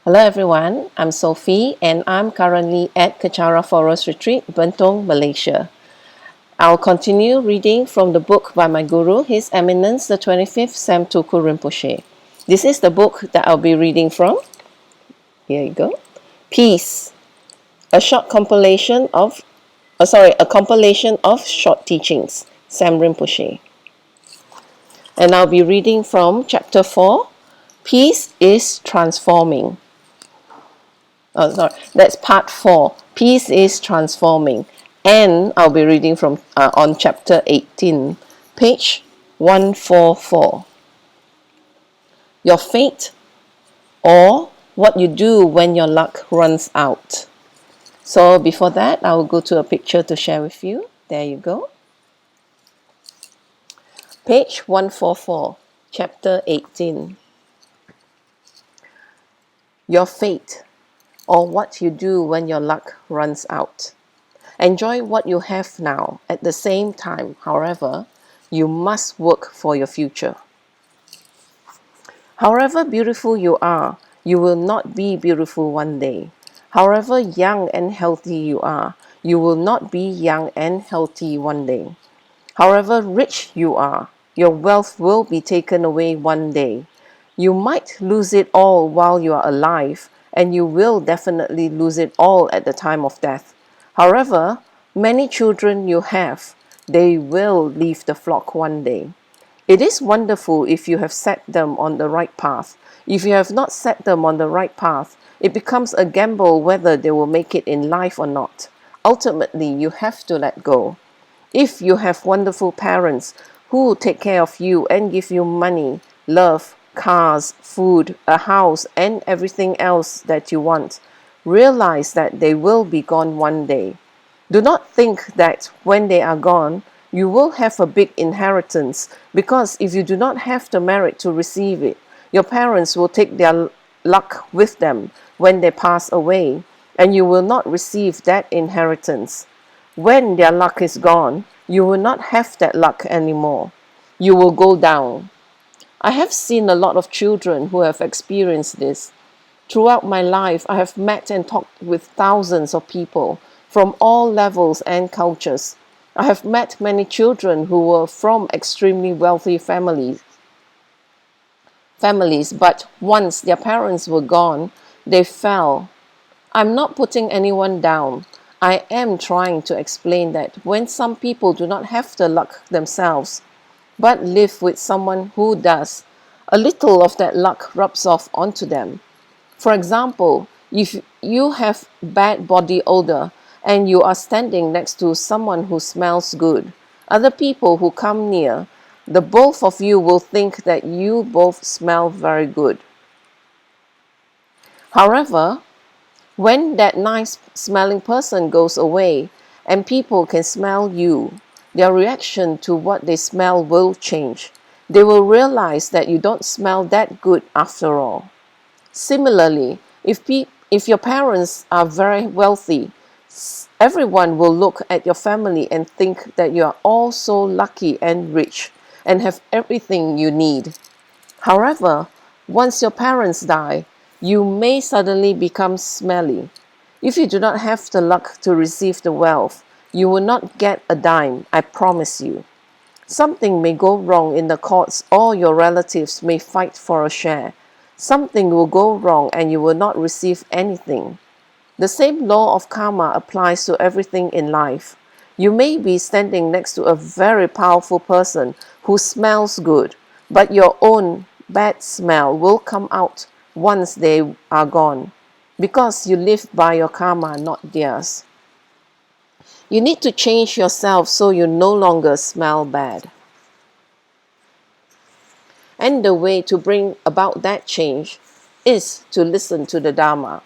Hello everyone, I'm Sophie and I'm currently at Kechara Forest Retreat, Bentong, Malaysia. I'll continue reading from the book by my guru, His Eminence the 25th Sam Tuku Rinpoche. This is the book that I'll be reading from. Here you go. Peace, a compilation of short teachings, Sam Rinpoche. And I'll be reading from chapter 4, Peace is Transforming. That's part 4. Peace is transforming. And I'll be reading from on chapter 18, page 144. Your fate, or what you do when your luck runs out. So before that, I will go to a picture to share with you. There you go. Page 144, chapter 18. Your fate, or what you do when your luck runs out. Enjoy what you have now. At the same time, however, you must work for your future. However beautiful you are, you will not be beautiful one day. However young and healthy you are, you will not be young and healthy one day. However rich you are, your wealth will be taken away one day. You might lose it all while you are alive, and you will definitely lose it all at the time of death. However many children you have, they will leave the flock one day. It is wonderful if you have set them on the right path. If you have not set them on the right path, it becomes a gamble whether they will make it in life or not. Ultimately, you have to let go. If you have wonderful parents who take care of you and give you money, love, cars, food, a house, and everything else that you want, realize that they will be gone one day. Do not think that when they are gone, you will have a big inheritance, because if you do not have the merit to receive it, your parents will take their luck with them when they pass away, and you will not receive that inheritance. When their luck is gone, you will not have that luck anymore. You will go down. I have seen a lot of children who have experienced this. Throughout my life, I have met and talked with thousands of people from all levels and cultures. I have met many children who were from extremely wealthy families, but once their parents were gone, they fell. I'm not putting anyone down. I am trying to explain that when some people do not have the luck themselves, but live with someone who does, a little of that luck rubs off onto them. For example, if you have bad body odor and you are standing next to someone who smells good, other people who come near, the both of you will think that you both smell very good. However, when that nice smelling person goes away and people can smell you, their reaction to what they smell will change. They will realize that you don't smell that good after all. Similarly, if your parents are very wealthy, everyone will look at your family and think that you are all so lucky and rich and have everything you need. However, once your parents die, you may suddenly become smelly. If you do not have the luck to receive the wealth, you will not get a dime, I promise you. Something may go wrong in the courts, or your relatives may fight for a share. Something will go wrong and you will not receive anything. The same law of karma applies to everything in life. You may be standing next to a very powerful person who smells good, but your own bad smell will come out once they are gone, because you live by your karma, not theirs. You need to change yourself so you no longer smell bad. And the way to bring about that change is to listen to the Dharma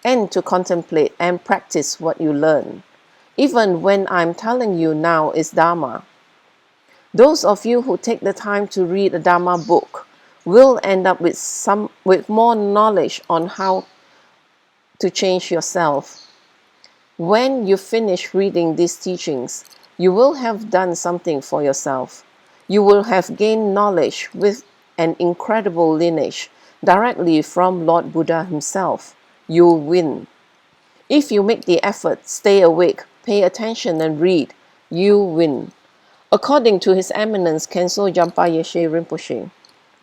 and to contemplate and practice what you learn. Even when I'm telling you now is Dharma. Those of you who take the time to read a Dharma book will end up with more knowledge on how to change yourself. When you finish reading these teachings, you will have done something for yourself. You will have gained knowledge with an incredible lineage directly from Lord Buddha himself. You'll win. If you make the effort, stay awake, pay attention and read, you win. According to His Eminence Khenso Jampa Yeshe Rinpoche,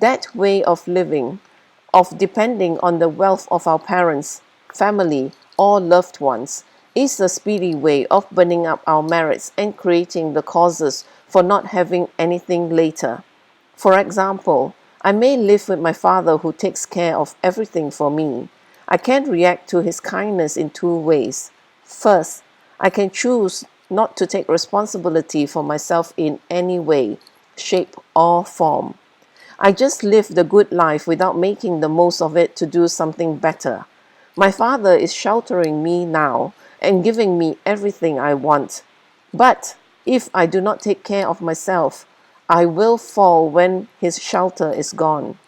that way of living, of depending on the wealth of our parents, family, or loved ones, is a speedy way of burning up our merits and creating the causes for not having anything later. For example, I may live with my father who takes care of everything for me. I can react to his kindness in two ways. First, I can choose not to take responsibility for myself in any way, shape, or form. I just live the good life without making the most of it to do something better. My father is sheltering me now and giving me everything I want. But if I do not take care of myself, I will fall when his shelter is gone.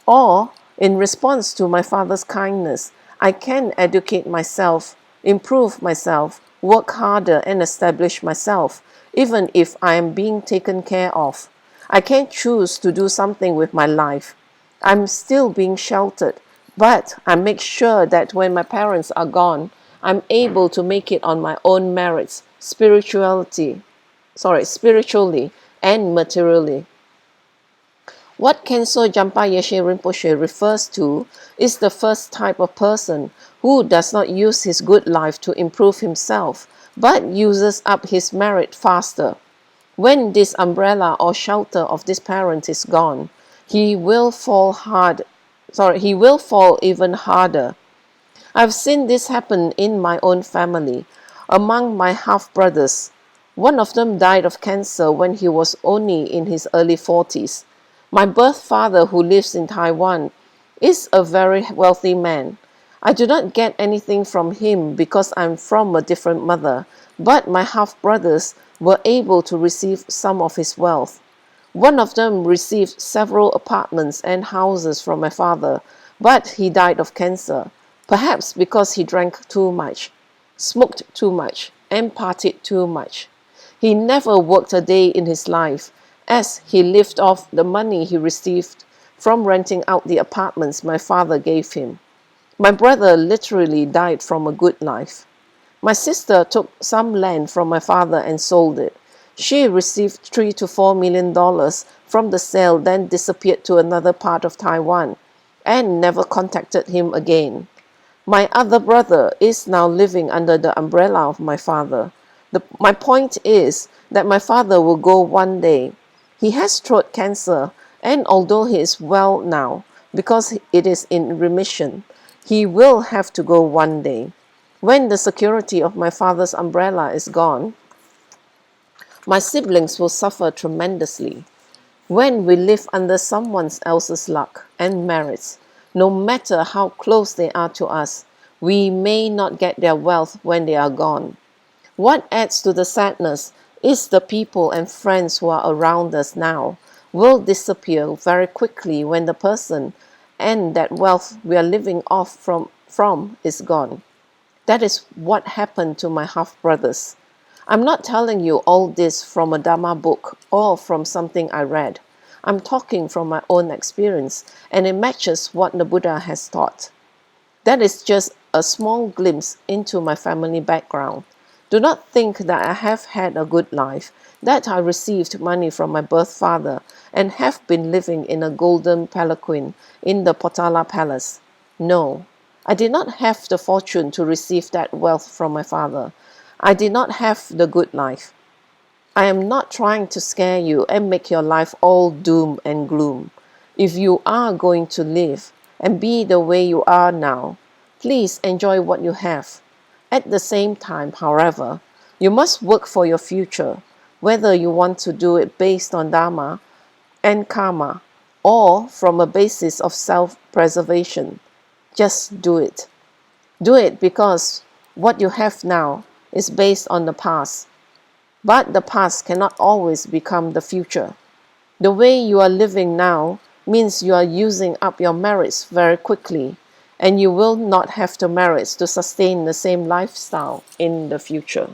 Or, in response to my father's kindness, I can educate myself, improve myself, work harder, and establish myself, even if I am being taken care of. I can choose to do something with my life. I'm still being sheltered, but I make sure that when my parents are gone, I'm able to make it on my own merits, spiritually and materially. What Khenso Jampa Yeshe Rinpoche refers to is the first type of person who does not use his good life to improve himself, but uses up his merit faster. When this umbrella or shelter of this parent is gone, he will fall even harder. I've seen this happen in my own family, among my half-brothers. One of them died of cancer when he was only in his early 40s. My birth father, who lives in Taiwan, is a very wealthy man. I do not get anything from him because I'm from a different mother, but my half-brothers were able to receive some of his wealth. One of them received several apartments and houses from my father, but he died of cancer, perhaps because he drank too much, smoked too much, and partied too much. He never worked a day in his life, as he lived off the money he received from renting out the apartments my father gave him. My brother literally died from a good life. My sister took some land from my father and sold it. She received $3 to $4 million from the sale, then disappeared to another part of Taiwan and never contacted him again. My other brother is now living under the umbrella of my father. My point is that my father will go one day. He has throat cancer, and although he is well now, because it is in remission, he will have to go one day. When the security of my father's umbrella is gone, my siblings will suffer tremendously. When we live under someone else's luck and merits, no matter how close they are to us, we may not get their wealth when they are gone. What adds to the sadness is the people and friends who are around us now will disappear very quickly when the person and that wealth we are living off from is gone. That is what happened to my half-brothers. I'm not telling you all this from a Dharma book or from something I read. I'm talking from my own experience, and it matches what the Buddha has taught. That is just a small glimpse into my family background. Do not think that I have had a good life, that I received money from my birth father, and have been living in a golden palanquin in the Potala Palace. No, I did not have the fortune to receive that wealth from my father. I did not have the good life. I am not trying to scare you and make your life all doom and gloom. If you are going to live and be the way you are now, please enjoy what you have. At the same time, however, you must work for your future, whether you want to do it based on Dharma and Karma or from a basis of self-preservation. Just do it. Do it because what you have now is based on the past. But the past cannot always become the future. The way you are living now means you are using up your merits very quickly, and you will not have the merits to sustain the same lifestyle in the future.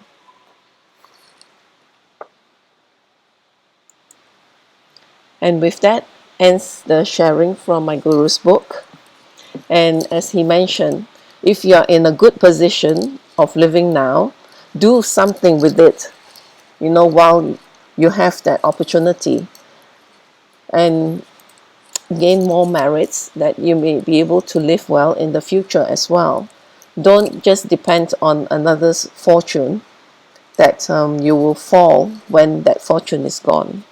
And with that ends the sharing from my Guru's book. And as he mentioned, if you're in a good position of living now, do something with it, while you have that opportunity, and gain more merits that you may be able to live well in the future as well. Don't just depend on another's fortune that you will fall when that fortune is gone.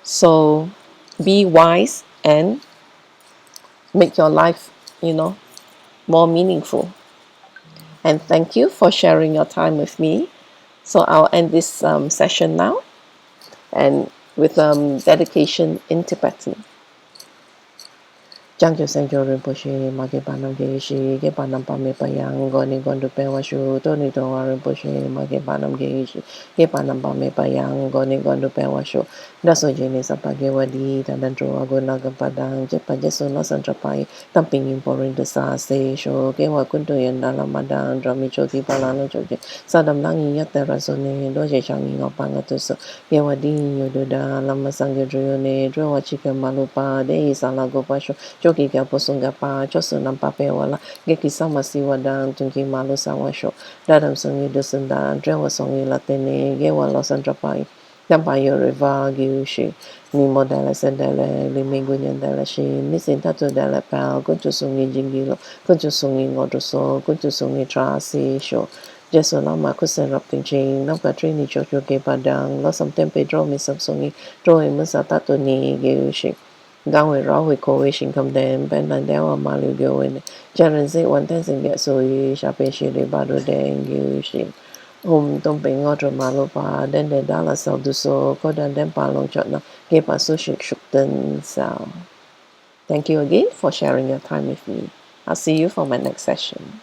So be wise and make your life, more meaningful. And thank you for sharing your time with me. So I'll end this session now, and with dedication in Tibetan. Jangyo Sengyo Rinpoche, Mage Banam Geishi, Ge Banam Pame Payang, Goni Gondu Pewashu, Toni Towa Rinpoche, Mage Banam Geishi, Ge Banam Pame Payang, Goni Gondu Pewashu, Daso Jene Sapage Wadi, Tadandro Agona Gapadang, Jepa Jesu no Santrapai, Tamping Imporin the Sa Se Sho, Ge Wakunto Yandala Madang, Drami Choki Palano Choki, Sadam Langi Yatera Sone, Doje Changi Opangatuso, Ge Wadi Yoduda, Lama Sangyo Drione, Drawa Chika Malupa, Dei Salago Pasho, Jogi Gapo Sungapa, Josu Nampape Wala, Geki Samasi Wadang, Tunki Malu Sawasho, Dadam Sungi Dusunda, Drewa Songi Latene, Gewa Losandrapai, Dampayo Riva, Giushi, Nimo Della Sendele, Limingunyan Della Shi, Nisintato Della Pal, Guntu Sungi Jingilo, Guntu Sungi Ngoduso, Guntu Sungi Trasi, Sho. Jesu lama kusen rapting ching, nam katrini chocho ke padang, losam tempe dro mi samsungi, dro e musa tato ni geushi. Gawe rawi kowe shinkam den, ben dan dewa malu gowen, jaran zi wan ten sing get so yi, shape shi de bado den geushi. Tom ping ngotro malu pa, den de dala sal du so, ko dan den pa long chot na, ke pa su shik shuk den sao. Thank you again for sharing your time with me. I'll see you for my next session.